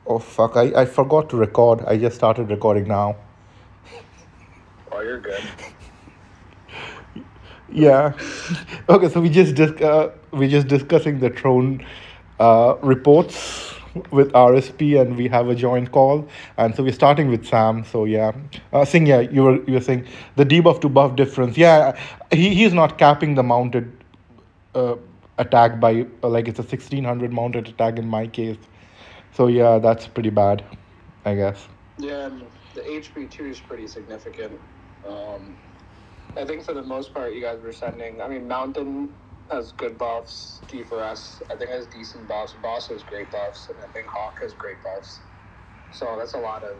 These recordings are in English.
Oh fuck! I forgot to record. I just started recording now. Oh, you're good. Yeah. Okay, so we're just discussing the Throne reports with RSP, and we have a joint call. And so we're starting with Sam. So yeah, Singh, yeah, you were saying the debuff to buff difference. Yeah, he's not capping the mounted uh, attack by like it's a 1600 mounted attack in my case. So yeah, that's pretty bad, I guess. Yeah, and the HP too is pretty significant. I think for the most part, you guys were sending. I mean, Mountain has good buffs. D4S, I think, has decent buffs. Boss has great buffs, and I think Hawk has great buffs. So that's a lot of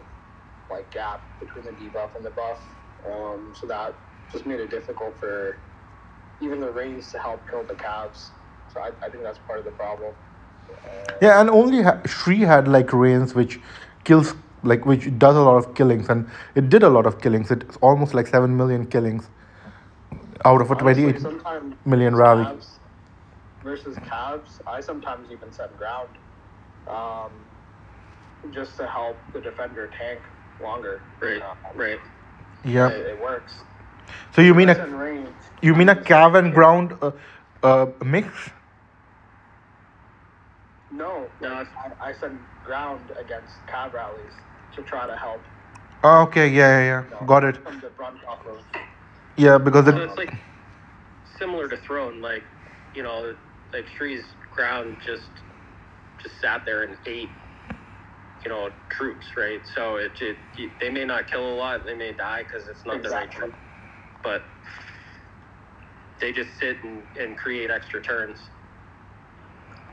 like gap between the debuff and the buff. So that just made it difficult for even the range to help kill the calves. So I think that's part of the problem. Yeah, and only Shri had like range which kills, like which does a lot of killings, and it did a lot of killings. It's almost like 7 million killings out of a Honestly, 28 sometimes million rally. Versus calves, I sometimes even send ground, just to help the defender tank longer. Right. Yeah. It works. So you mean range, a cav and ground mix? No, I send ground against cav rallies to try to help. Oh, okay, yeah. Got it. From the brunt off of. Yeah, because So it's like similar to Throne, like, you know, like Shree's ground just sat there and ate, you know, troops, right? So they may not kill a lot, they may die because it's not the right troop, but they just sit and create extra turns.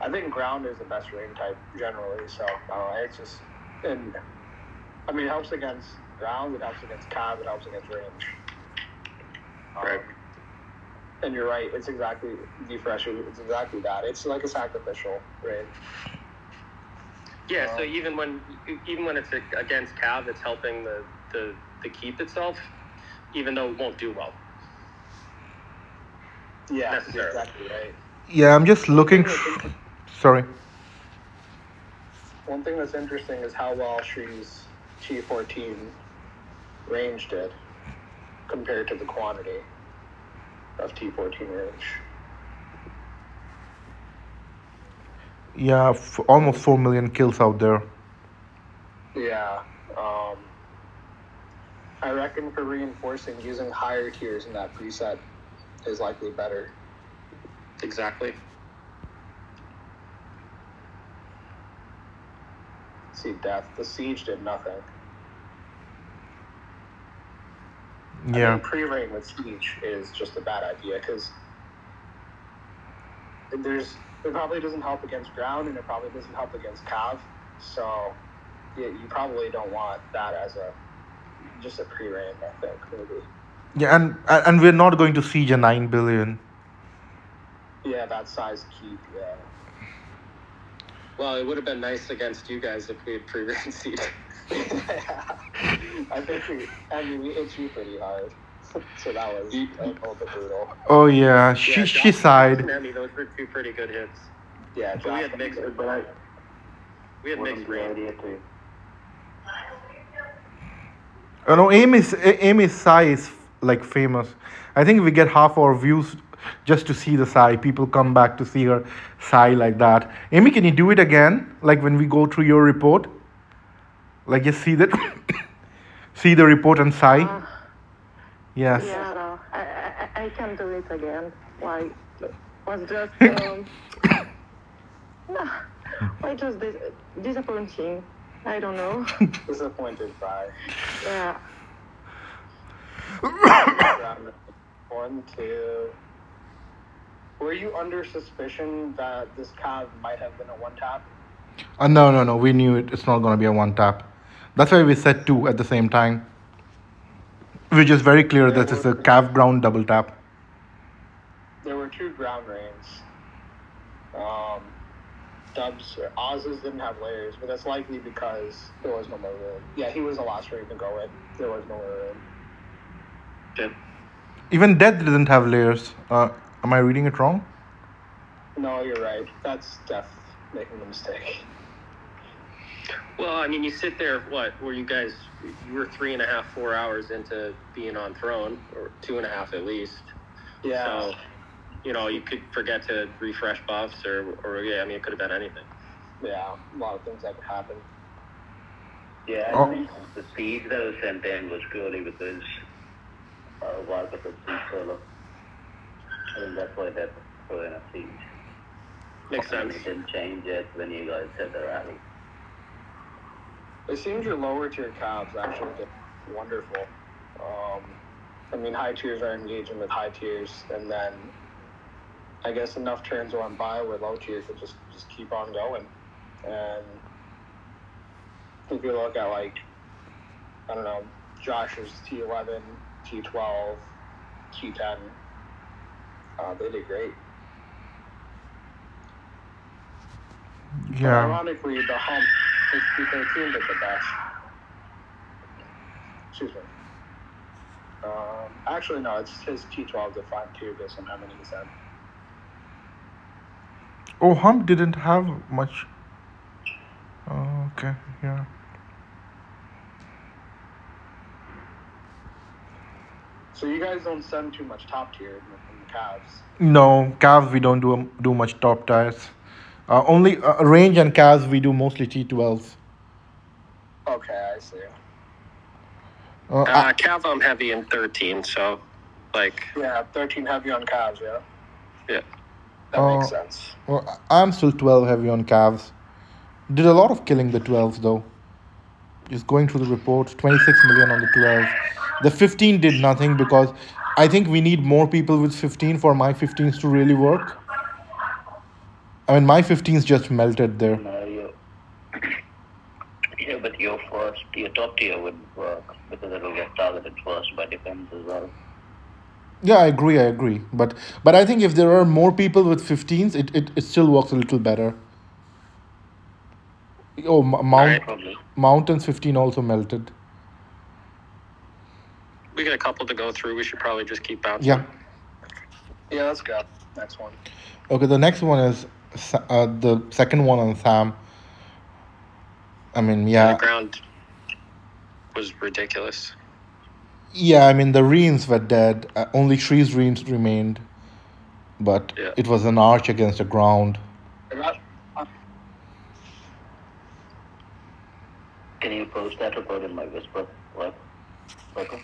I think ground is the best rain type generally, so it's just, and I mean, it helps against ground, it helps against cav, it helps against range. Right. And you're right, it's exactly it's exactly that. It's like a sacrificial, right? Yeah, so even when it's against cav, it's helping the keep itself, even though it won't do well. Yeah, exactly right. Yeah, I'm just looking. Sorry. One thing that's interesting is how well Shree's T14 range did compared to the quantity of T14 range. Yeah, almost 4 million kills out there. Yeah. I reckon for reinforcing, using higher tiers in that preset is likely better. Exactly. See, death. The siege did nothing. Yeah. I mean, pre-rain with siege is just a bad idea because it probably doesn't help against ground and it probably doesn't help against cav. So you probably don't want that as just a pre-rain, I think, maybe. Yeah, and we're not going to siege a 9 billion. Yeah, that size keep, yeah. Well, it would have been nice against you guys if we had pre-rain siege. Yeah. I think we hit you pretty hard. So that was a little bit brutal. Oh yeah, she sighed. Those were two pretty good hits. Yeah, but we had mixed. We had mixed rain. You know, Amy's Sai is like famous. I think we get half our views just to see the Sai. People come back to see her Sai like that. Amy, can you do it again? Like when we go through your report? Like just see that, see the report and Sai. Yes. Yeah, no, I can do it again. Why? Was just no, why just disappointing. I don't know. Disappointed by. Yeah. 1, 2. Were you under suspicion that this cav might have been a one-tap? No. We knew it's not going to be a one-tap. That's why we said 2 at the same time. We're just very clear that it's a cav ground double tap. There were 2 ground rains. Dubs or Oz's didn't have layers, but that's likely because there was no more room. Yeah, he was the last rain to go in. There was no more room. Good. Even Death didn't have layers. Am I reading it wrong? No, you're right. That's Death making the mistake. Well, I mean, you sit there, were you guys, you were 3.5, 4 hours into being on throne, or 2.5 at least. Yeah. So, you could forget to refresh buffs or yeah, I mean, it could have been anything. Yeah, a lot of things that could happen. Yeah, I think the siege that was sent in was purely because Vargas was siege solo. I think that's why they put in a siege. Makes sense. It didn't change it when you guys said the rally. It seems your lower tier calves actually did wonderful. I mean, high tiers are engaging with high tiers, and then I guess enough turns went by where low tiers could just keep on going. And if you look at, like, I don't know, Josh's T11, T12, T10, they did great. Yeah. But ironically, the hump, his T13 did the best. Excuse me. Actually, no, it's his T12 to 5-2 based on how many he said. Oh, Hump didn't have much. Oh, okay, yeah. So you guys don't send too much top tier in the calves. No, calves we don't do much top tires. Only range and calves we do mostly T12s. Okay, I see. Cav, I'm heavy in 13, so, like... Yeah, 13 heavy on calves, yeah? Yeah. That makes sense. Well, I'm still 12 heavy on calves. Did a lot of killing the 12s though. Just going through the report, 26 million on the 12s. The 15 did nothing because I think we need more people with 15 for my 15s to really work. I mean, my 15s just melted there. Yeah, but your top tier would work because it will get targeted first by defense as well. Yeah, I agree. But I think if there are more people with 15s, it still works a little better. Oh, Mountains 15 also melted. We got a couple to go through. We should probably just keep bouncing. Yeah, let's go. Next one. Okay, the next one is the second one on Sam. I mean, yeah. The ground was ridiculous. Yeah, I mean, the reins were dead. Only Shree's reins remained. But it was an arch against the ground. Can you post that report in my Whisper? What? Okay.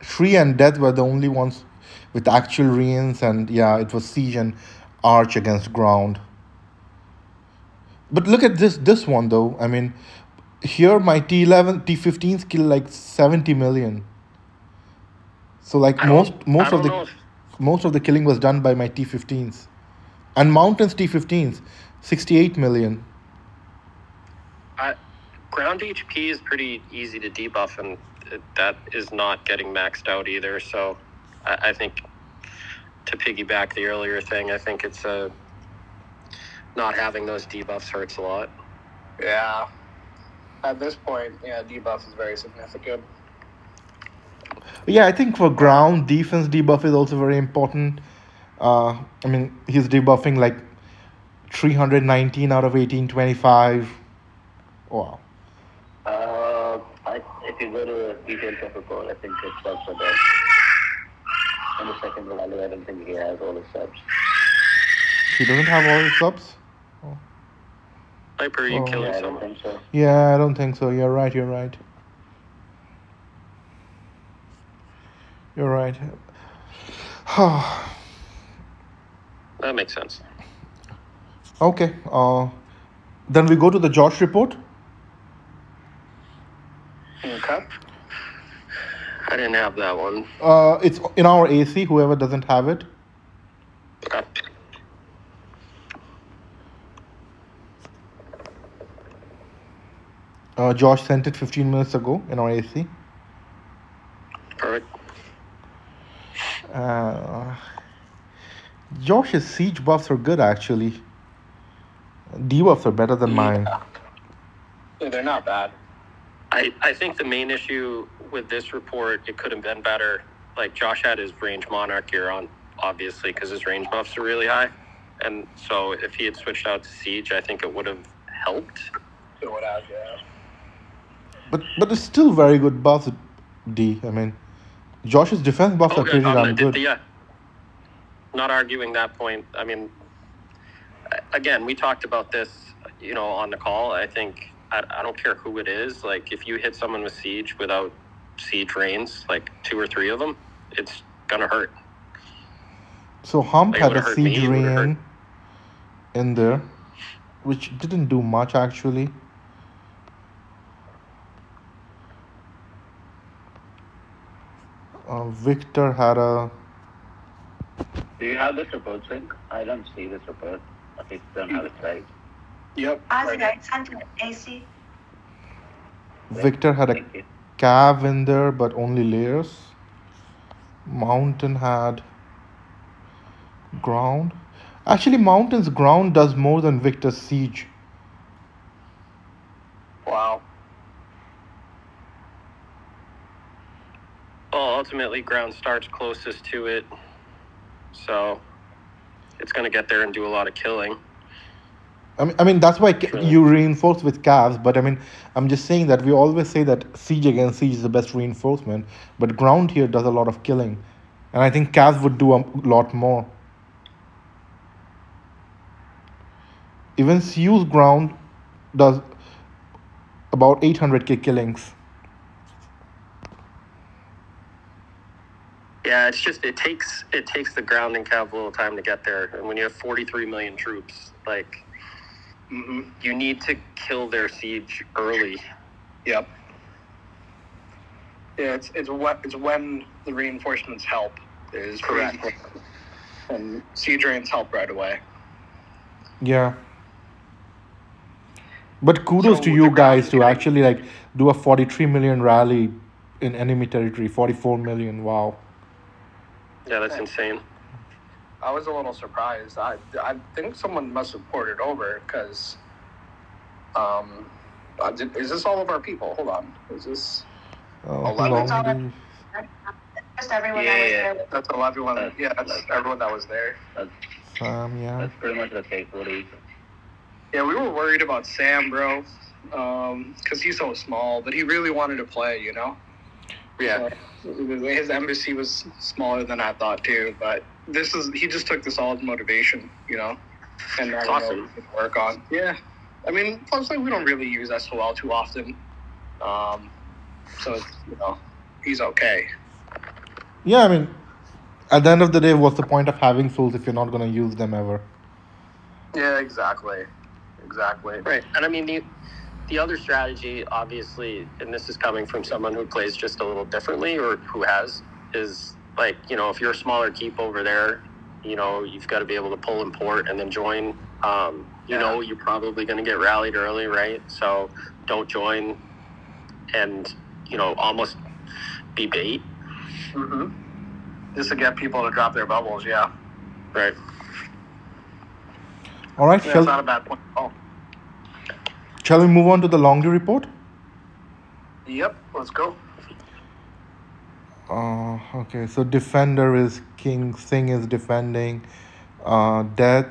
Shree and Death were the only ones with actual reins, and yeah, it was siege and arch against ground. But look at this one though. I mean, here my T11, T15s kill like 70 million. So like most of the killing was done by my T15s, and Mountains T15s, 68 million. Ground HP is pretty easy to debuff, and that is not getting maxed out either. So I think, to piggyback the earlier thing, I think it's not having those debuffs hurts a lot. Yeah. At this point, yeah, debuff is very significant. Yeah, I think for ground, defense debuff is also very important. I mean, he's debuffing like 319 out of 1825. Wow. If you go to the details of the call, I think it subs are dead. In the second rally, I don't think he has all his subs. He doesn't have all his subs? Oh. Viper, you killing I someone? don't think so. Yeah, I don't think so. You're right. That makes sense. Okay. Then we go to the Josh report. Okay. I didn't have that one. It's in our AC, whoever doesn't have it. Okay. Josh sent it 15 minutes ago in our AC. Perfect. Josh's siege buffs are good, actually. Debuffs are better than mine. Yeah, they're not bad. I think the main issue with this report, it could have been better. Like, Josh had his range monarch gear on, obviously, because his range buffs are really high. And so if he had switched out to Siege, I think it would have helped. It would have, yeah. But it's still very good buffs, D. I mean, Josh's defense buffs are pretty damn good. Yeah. Not arguing that point. I mean, again, we talked about this, on the call. I think I don't care who it is. Like, if you hit someone with Siege without Siege Reigns, like 2 or 3 of them, it's gonna hurt. So Hump had a Siege Reign in there, which didn't do much actually. Victor had a... Do you have the support sync? I don't see the support. I don't have it right. Yep. AC. Victor had a Cav in there, but only layers. Mountain had ground. Actually, Mountain's ground does more than Victor's Siege. Wow. Well, ultimately, ground starts closest to it, so it's going to get there and do a lot of killing. I mean that's why you reinforce with Cavs, but I mean, I'm just saying that we always say that Siege against Siege is the best reinforcement, but ground here does a lot of killing. And I think Cavs would do a lot more. Even Siu's ground does about 800k killings. Yeah, it's just it takes the ground and Cav a little time to get there. And when you have 43 million troops, like you need to kill their siege early. Yep. Yeah, it's when the reinforcements help is correct. And siege reigns help right away. Yeah. But kudos to you guys to actually like do a 43 million rally in enemy territory. 44 million. Wow. Yeah, that's insane. I was a little surprised. I think someone must have ported over because, is this all of our people? Hold on. Is this 11? Just everyone that was there. That's 11. Yeah, that's everyone that was there. Yeah. That's pretty much the case, Woody. Yeah, we were worried about Sam, bro, because he's so small, but he really wanted to play, you know? Yeah. His embassy was smaller than I thought, too, but he just took this all as motivation, you know? And I awesome. know we can work on. Yeah. I mean, plus, like, we don't really use SOL too often. So, it's, he's okay. Yeah, I mean, at the end of the day, what's the point of having souls if you're not going to use them ever? Yeah, exactly. Right. And I mean, the other strategy, obviously, and this is coming from someone who plays just a little differently or who has, is like, if you're a smaller keep over there, you've got to be able to pull and port and then join. You're probably going to get rallied early, right? So don't join and, almost be bait. Just to get people to drop their bubbles, yeah. Right. All right, That's not a bad point at all. Shall we move on to the Longdew report? Yep, let's go. Okay, so defender is King, Singh is defending, Death,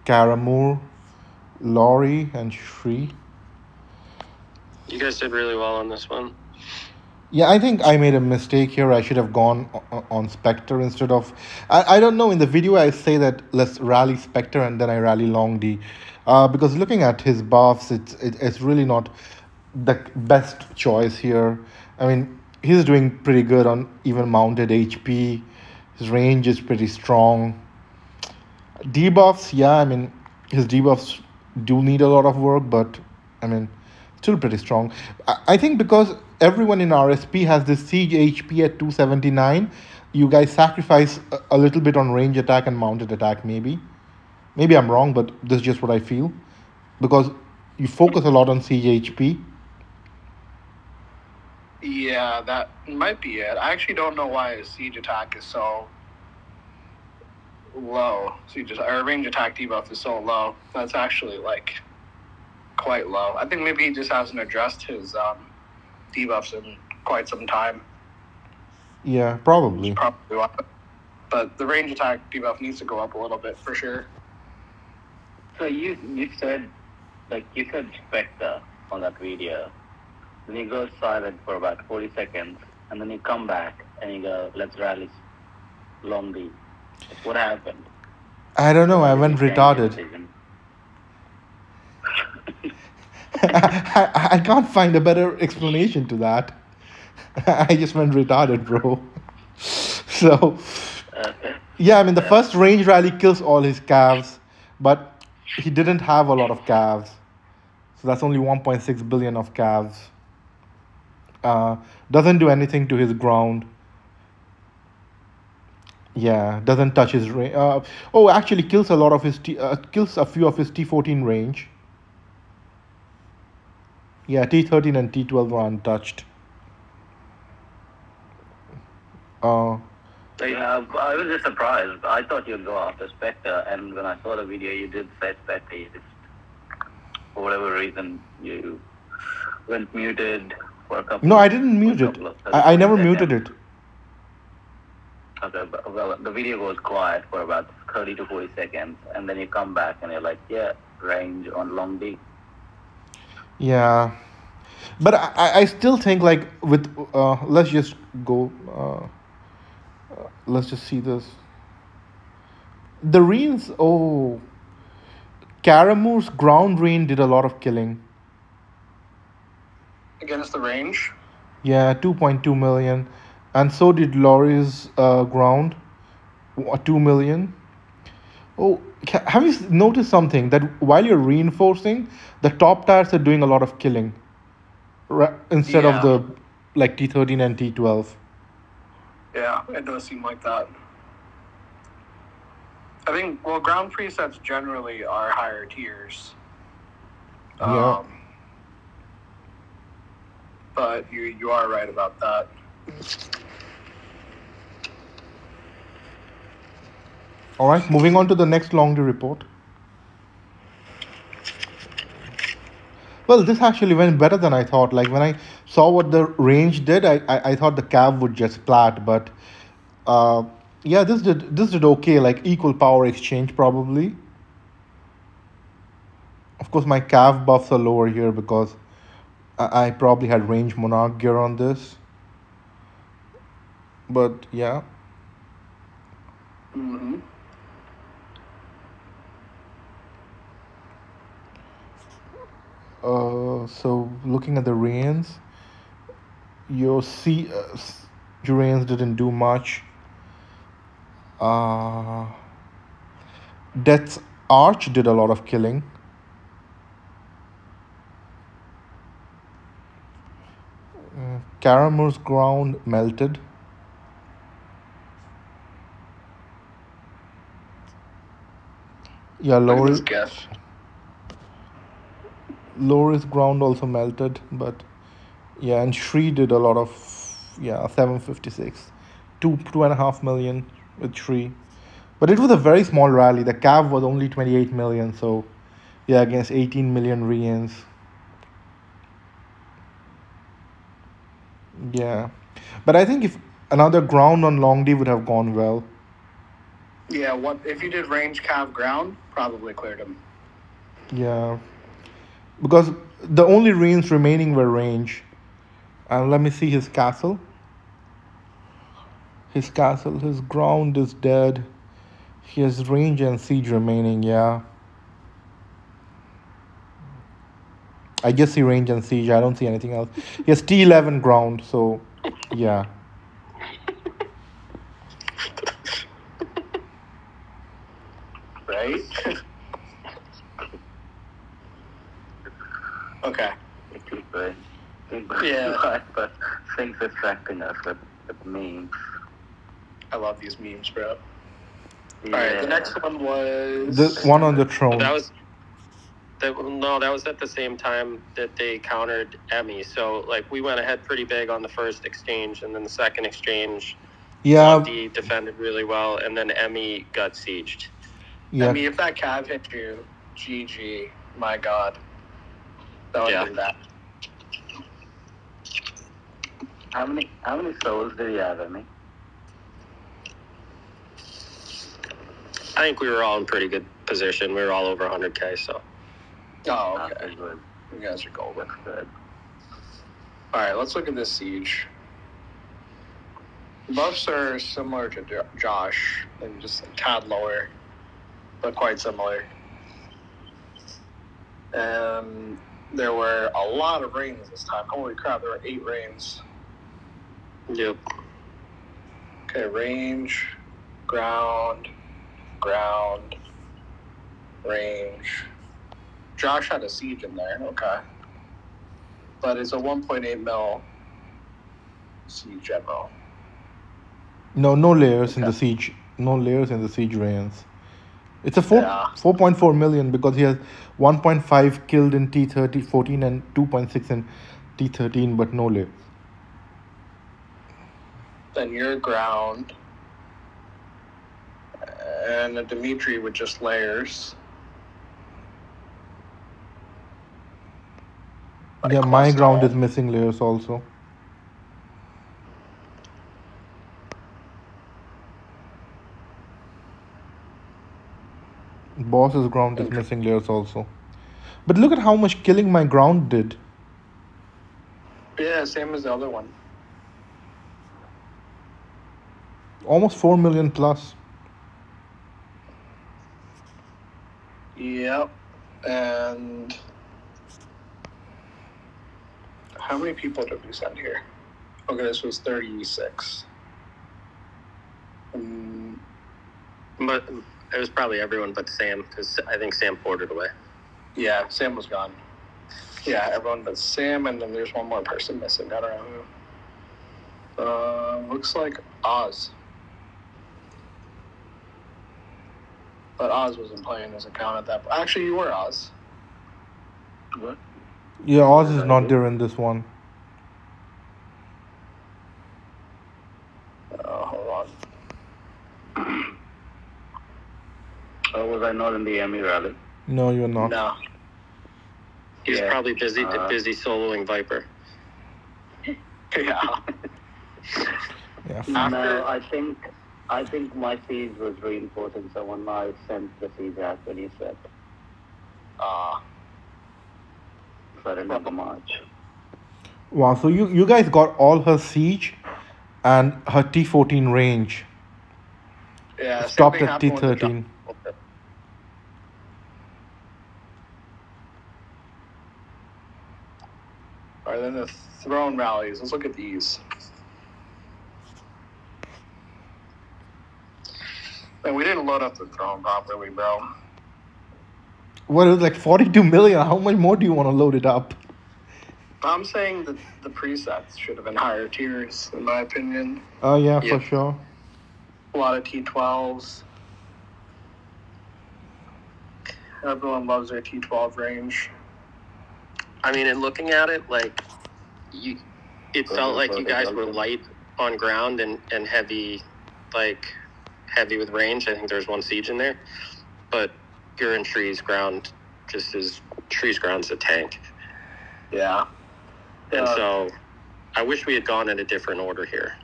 Karamur, Laurie, and Shri. You guys did really well on this one. Yeah, I think I made a mistake here. I should have gone on Spectre instead of... I don't know, in the video I say that let's rally Spectre and then I rally Long D. Because looking at his buffs, it's really not the best choice here. I mean, he's doing pretty good on even mounted HP. His range is pretty strong. Debuffs, yeah, I mean, his debuffs do need a lot of work, but, I mean, still pretty strong. I think because everyone in RSP has this siege HP at 279, you guys sacrifice a little bit on range attack and mounted attack, maybe. Maybe I'm wrong, but this is just what I feel. Because you focus a lot on siege HP. Yeah, that might be it. I actually don't know why his siege attack is so low. Our range attack debuff is so low. That's actually, like, quite low. I think maybe he just hasn't addressed his debuffs in quite some time. Yeah, probably. Probably why. But the range attack debuff needs to go up a little bit for sure. So you said Spectre on that video. Then you go silent for about 40 seconds, and then you come back and you go, let's rally long D. What happened? I don't know. I Did went you change your retarded. decision? I can't find a better explanation to that. I just went retarded, bro. So, Okay. yeah, I mean, the first range rally kills all his calves, but he didn't have a lot of calves. So that's only 1.6 billion of calves. Doesn't do anything to his ground. Yeah, doesn't touch his range. Actually kills a lot of his kills a few of his T14 range. Yeah, T13 and T12 were untouched. Yeah, I was just surprised. I thought you'd go after Spectre, and when I saw the video, you did say Spectre. You just, for whatever reason, you went muted for a couple. No, I didn't mute it. I never muted it. Okay, but, well, the video goes quiet for about 30 to 40 seconds, and then you come back and you're like, yeah, range on long D. Yeah, but I still think like with let's just go. Let's just see this. The Reens. Oh, Caramoor's ground rain did a lot of killing. Against the range? Yeah, 2.2 million. And so did Laurie's ground, 2 million. Oh, have you noticed something? That while you're reinforcing, the top tires are doing a lot of killing. Instead of the like T13 and T12. Yeah, it does seem like that. I think, well, ground presets generally are higher tiers. Yeah. But you are right about that. All right, moving on to the next long day report. Well, this actually went better than I thought. Like when I saw what the range did, I thought the cab would just splat, but yeah, this did okay. Like equal power exchange probably. Of course, my calf buffs are lower here because I probably had range monarch gear on this. But yeah. Mm-hmm. So looking at the reins, your reins didn't do much. Death's Arch did a lot of killing. Caramoor's ground melted. Yeah, Laurie's ground also melted, but yeah, and Shri did a lot of 756, 2.5 million with Shri, but it was a very small rally. The cav was only 28 million, so yeah, against 18 million reins. Yeah, but I think if another ground on long D would have gone well. Yeah, what if you did range cav ground? Probably cleared him. Yeah, because the only reins remaining were range. And let me see his castle. His ground is dead. He has range and siege remaining, yeah. I just see range and siege. I don't see anything else. He has T11 ground, so yeah. Right? Okay. Yeah. But things distracting us with memes. I love these memes, bro. Yeah. All right, the next one was The one on the throne. That was at the same time that they countered Emmy. So like we went ahead pretty big on the first exchange, and then the second exchange, Yeah. Monty defended really well, and then Emmy got sieged. Yeah. I mean, if that cav hit you, GG, my God. That would have been that. How many souls did he have, Emmy? I think we were all in pretty good position. We were all over 100K, so. Oh, okay. You guys are golden. Good. All right, let's look at this siege. Buffs are similar to Josh, and just a tad lower, but quite similar. And there were a lot of rains this time. Holy crap, there were 8 rains. Yep. Okay, range, ground, range. Josh had a siege in there, okay. But it's a 1.8 mil siege general. No layers in the siege. No layers in the siege reigns. It's a 4.4 million because he has 1.5 killed in T14 and 2.6 in T13, but no layers. Then your ground, and a Dimitri with just layers. Yeah, my ground is missing layers also. Boss's ground is missing layers also. But look at how much killing my ground did. Yeah, same as the other one. Almost 4 million plus. Yep. And how many people did we send here? Okay, this was 36. But it was probably everyone but Sam, because I think Sam ported away. Yeah, Sam was gone. Yeah, everyone but Sam, and then there's one more person missing. I don't know who. Looks like Oz. But Oz wasn't playing his account at that point. Actually, you were Oz. What? Yeah, Oz is not there in this one. Hold on. Was I not in the Emmy rally? No, you're not. No. He's probably busy soloing Viper. Yeah. Yeah. No, I think my siege was reinforcing someone. I sent the siege out when you said. So I remember March. Wow, so you guys got all her siege and her T14 range. Yeah. Stopped at T13. All right, then the throne rallies. Let's look at these. Man, we didn't load up the throne properly, bro. What, it was like 42 million? How much more do you want to load it up? I'm saying that the presets should have been higher tiers, in my opinion. Oh, yeah, for sure. A lot of T12s. Everyone loves their T12 range. I mean, in looking at it, like, it felt like you guys were light on ground and heavy, heavy with range. I think there's one siege in there. But you're in Tree's ground, just as Tree's ground's a tank. Yeah. And so I wish we had gone in a different order here.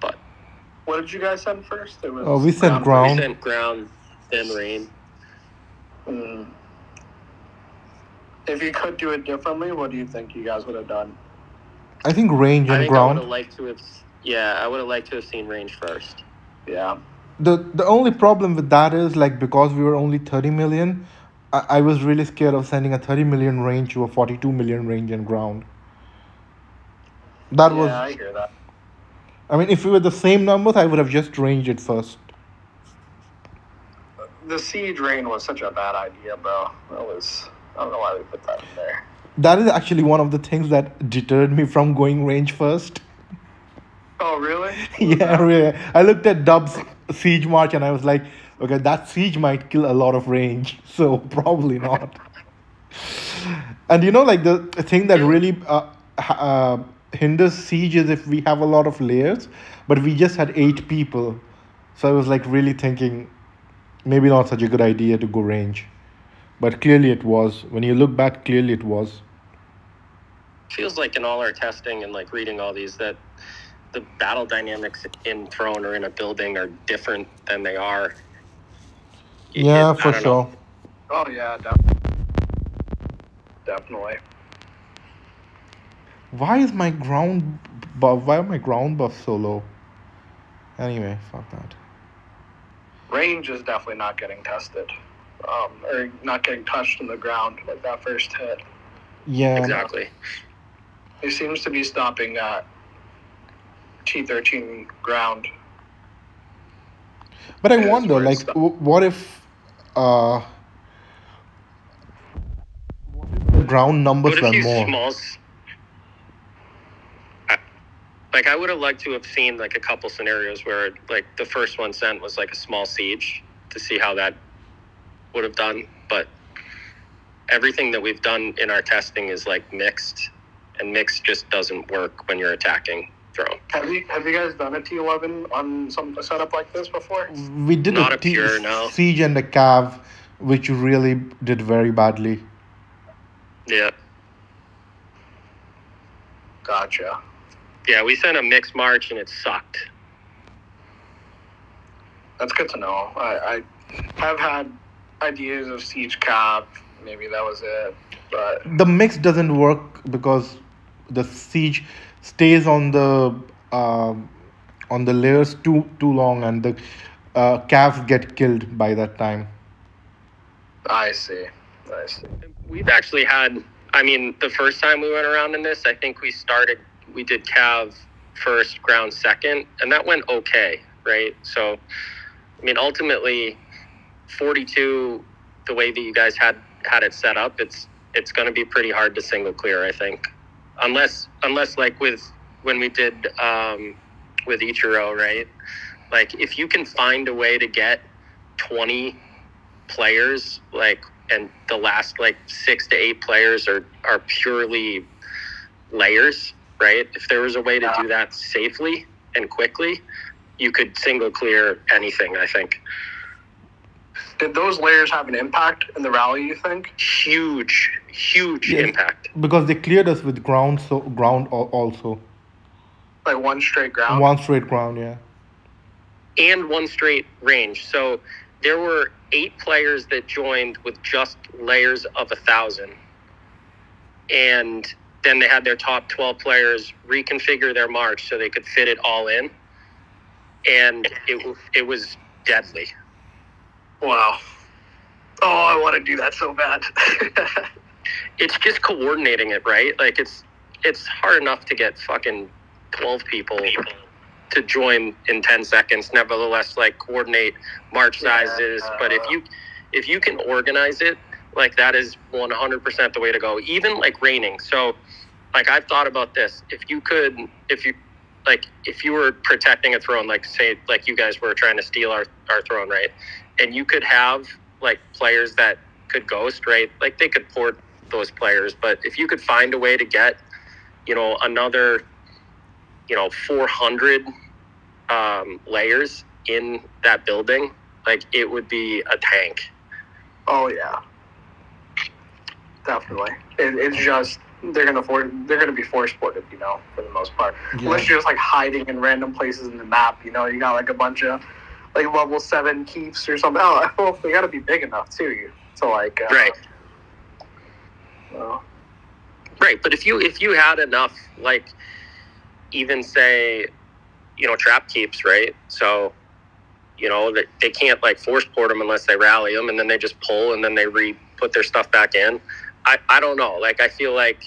But what did you guys send first? It was we sent ground. We sent ground, then rain. If you could do it differently, what do you think you guys would have done? I think range and ground. I would have liked to have seen range first. Yeah. The only problem with that is, because we were only 30 million, I was really scared of sending a 30 million range to a 42 million range and ground. I hear that. I mean, if we were the same numbers, I would have just ranged it first. The siege rain was such a bad idea, bro. I don't know why we put that in there. That is actually one of the things that deterred me from going range first. Oh, really? Yeah, really. I looked at Dub's siege march and I was like, okay, that siege might kill a lot of range, so probably not. And the thing that really hinders siege is if we have a lot of layers, but we just had 8 people. So I was really thinking, maybe not such a good idea to go range. But clearly it was. When you look back, clearly it was. Feels like in all our testing and reading all these that the battle dynamics in Throne or in a building are different than they are, Yeah, I for don't know. sure. Oh yeah, definitely. Why is my ground buff? Why are my ground buffs so low? Anyway, fuck that. Range is definitely not getting tested, or not getting touched in the ground like that first hit. Yeah. Exactly. He seems to be stopping at T13 ground. But I Is wonder, where like, it's what if the ground numbers What were if you more? Like, I would have liked to have seen like a couple scenarios where like the first one sent was like a small siege to see how that would have done. But everything that we've done in our testing is like mixed, and mixed just doesn't work when you're attacking drone. Have you guys done a T11 on a setup like this before? We did Not a a pure, no. siege and a cav, which really did very badly. Yeah. Gotcha. Yeah, we sent a mixed march and it sucked. That's good to know. I have had ideas of siege cap. Maybe that was it, but The mix doesn't work because the siege stays on the layers too long, and the calves get killed by that time. I see. We've actually had, I mean, the first time we went around in this, I think we did cav first, ground second, and that went okay, right? So, I mean, ultimately, 42, the way that you guys had it set up, it's going to be pretty hard to single clear, I think, unless like when we did with Ichiro, right? Like, if you can find a way to get 20 players, like, and the last like 6 to 8 players are purely layers, right? If there was a way to do that safely and quickly, you could single clear anything, I think. Did those layers have an impact in the rally, you think? Huge Yes, impact. because they cleared us with ground, so ground also. Like one straight ground? One straight ground, yeah. And one straight range. So there were 8 players that joined with just layers of 1,000. And then they had their top 12 players reconfigure their march so they could fit it all in. And it was deadly. Wow. Oh, I want to do that so bad. It's just coordinating it, right? Like, it's hard enough to get fucking 12 people to join in 10 seconds. Nevertheless, like, coordinate march sizes. But if you can organize it, like, that is 100% the way to go. Even like raining. So, like, I've thought about this. If you were protecting a throne, like, say, like you guys were trying to steal our throne, right? And you could have like players that could ghost, right? Like, they could port those players, but if you could find a way to get, another, 400 layers in that building, like, it would be a tank. Oh yeah, definitely. It's just they're gonna be force ported, for the most part. Yeah. Unless you're just like hiding in random places in the map, you got like a bunch of like level 7 keeps or something. Oh, well, they gotta be big enough too to like Right. Well, Right, but if you had enough, like, even say, trap keeps, right? So, that they can't like force port them unless they rally them, and then they just pull and then they put their stuff back in. I don't know. Like, I feel like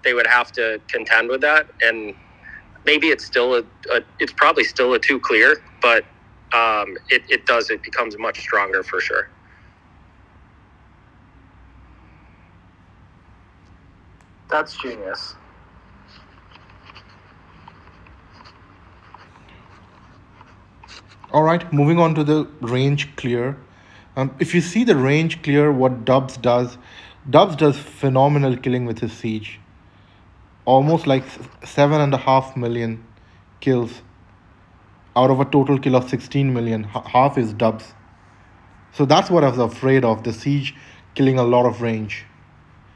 they would have to contend with that, and maybe it's still it's probably still a 2 clear, but it becomes much stronger for sure. that's genius. All right, moving on to the range clear. If you see the range clear, what Dubs does phenomenal killing with his siege. Almost like 7.5 million kills out of a total kill of 16 million. Half is Dubs. So that's what I was afraid of, the siege killing a lot of range.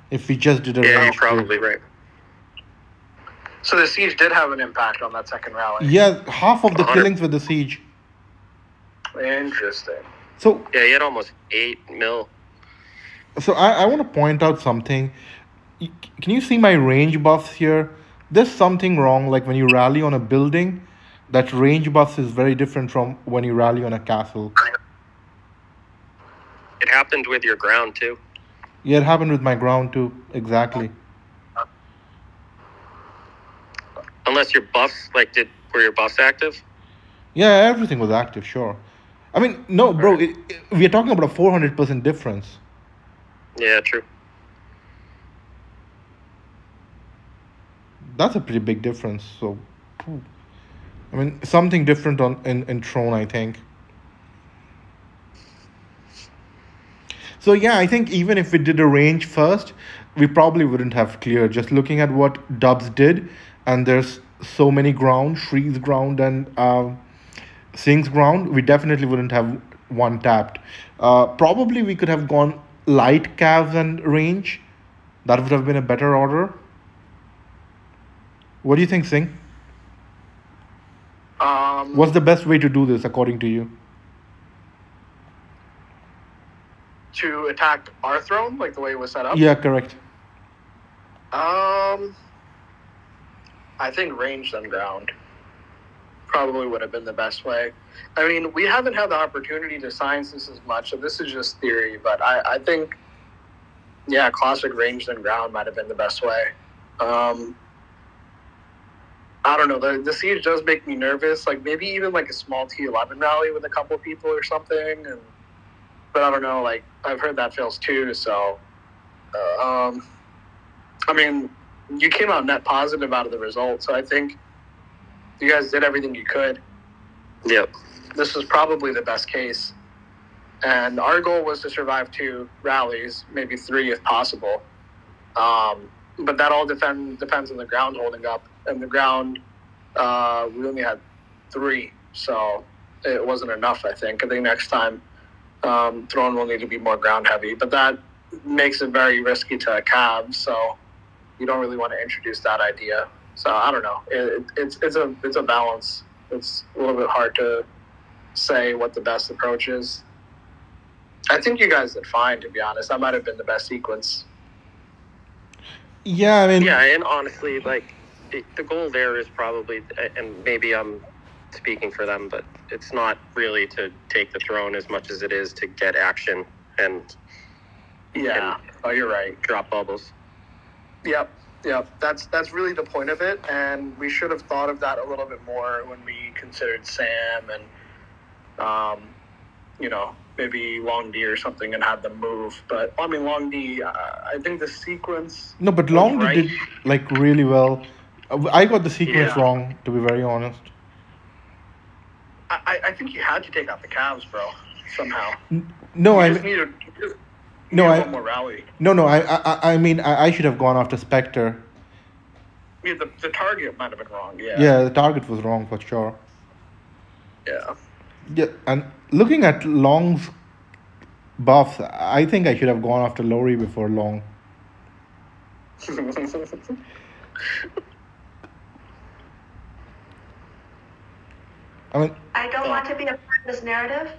If we just did a Yeah, you're range clear. probably right. So the siege did have an impact on that second rally. Yeah, half of the 100. killings with the siege. Interesting. So Yeah, he had almost 8 mil. So I want to point out something. Can you see my range buffs here? There's something wrong. Like when you rally on a building, that range buff is very different from when you rally on a castle. It happened with your ground too. Yeah, it happened with my ground too. Exactly. Unless your buffs, like, were your buffs active? Yeah, everything was active, sure. I mean, no, bro, Right. we are talking about a 400% difference. Yeah, true. That's a pretty big difference. So, phew. I mean, something different in Throne, I think. So yeah, I think even if we did a range first, we probably wouldn't have cleared. Just looking at what Dubs did, and there's so many ground, Shree's ground and Singh's ground, we definitely wouldn't have one tapped. Probably we could have gone light calves and range. That would have been a better order. What do you think, Singh? What's the best way to do this according to you? To attack our throne, like the way it was set up. Yeah, correct. I think range then ground probably would have been the best way. I mean, we haven't had the opportunity to science this as much, so this is just theory. But I think, yeah, classic range then ground might have been the best way. I don't know. The siege does make me nervous. Like maybe even like a small T11 rally with a couple of people or something. But I don't know. Like I've heard that fails too. So, I mean, you came out net positive out of the result. So I think you guys did everything you could. Yep. This was probably the best case. And our goal was to survive 2 rallies, maybe 3 if possible. But that all depends on the ground holding up. And the ground, we only had 3, so it wasn't enough, I think. I think next time, Throne will need to be more ground heavy. But that makes it very risky to calves, so you don't really want to introduce that idea. So I don't know. It's a balance. It's a little bit hard to say what the best approach is. I think you guys did fine, to be honest. That might have been the best sequence. Yeah, I mean, Yeah, and honestly, like, the goal there is probably, and maybe I'm speaking for them, but it's not really to take the throne as much as it is to get action and Yeah. Oh, you're right. drop bubbles. Yep. That's really the point of it, and we should have thought of that a little bit more when we considered Sam and, maybe Long D or something and had them move. But I mean, Long D, I think the sequence. no, but was Long right. did like really well. I got the sequence Yeah. wrong, to be very honest. I think you had to take out the calves, bro. Somehow. No, You I just needed. No, one more rally. no. I mean, I should have gone after Spectre. Yeah, the target might have been wrong. Yeah. Yeah, the target was wrong for sure. Yeah. Yeah, and looking at Long's buffs, I think I should have gone after Lowry before Long. I mean, I don't want to be a part of this narrative.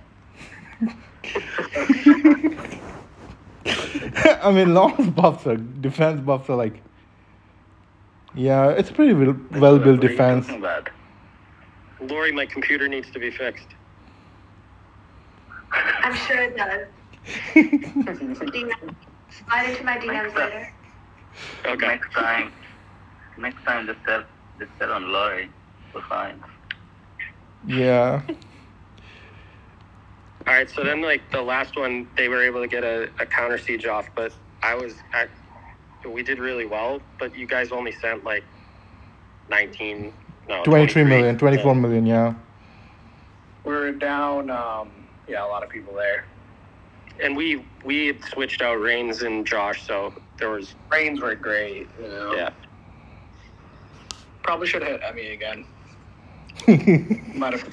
I mean, Long's buffs are defense buffs are like, yeah, it's pretty well built What are you defense. talking about? Lori, my computer needs to be fixed. I'm sure it does. Slide into my DMs later. Okay. Next time, just tell on Lori. We're fine. Yeah. All right, so then, like, the last one, they were able to get a counter siege off, but we did really well, but you guys only sent, like, 23 million, 24 million, yeah. We're down. A lot of people there. And we had switched out Reigns and Josh, so there was... Rains were great. Yeah. Probably should have hit Emmy again. Might have.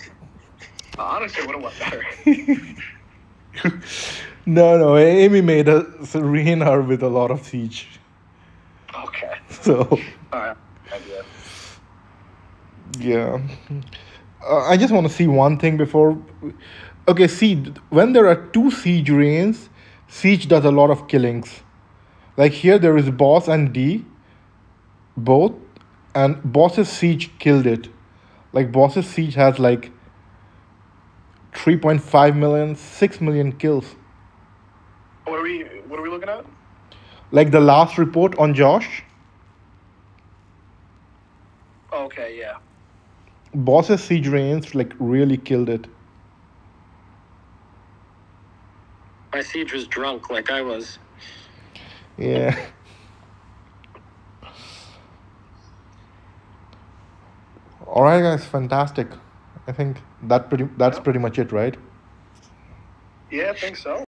Honestly, would have went better. No, Amy made us rein her with a lot of siege. Okay. So, All right. Idea. yeah. I just want to see one thing before. Okay, see, when there are two siege reigns, siege does a lot of killings. Like here, there is boss and D, both, and boss's siege killed it. Like boss's siege has like 3.5 million, 6 million kills. What are we looking at? Like the last report on Josh, Okay, yeah. boss's siege reigns like really killed it. My siege was drunk like I was. Yeah. All right, guys, fantastic. I think that's pretty much it, right? Yeah, I think so.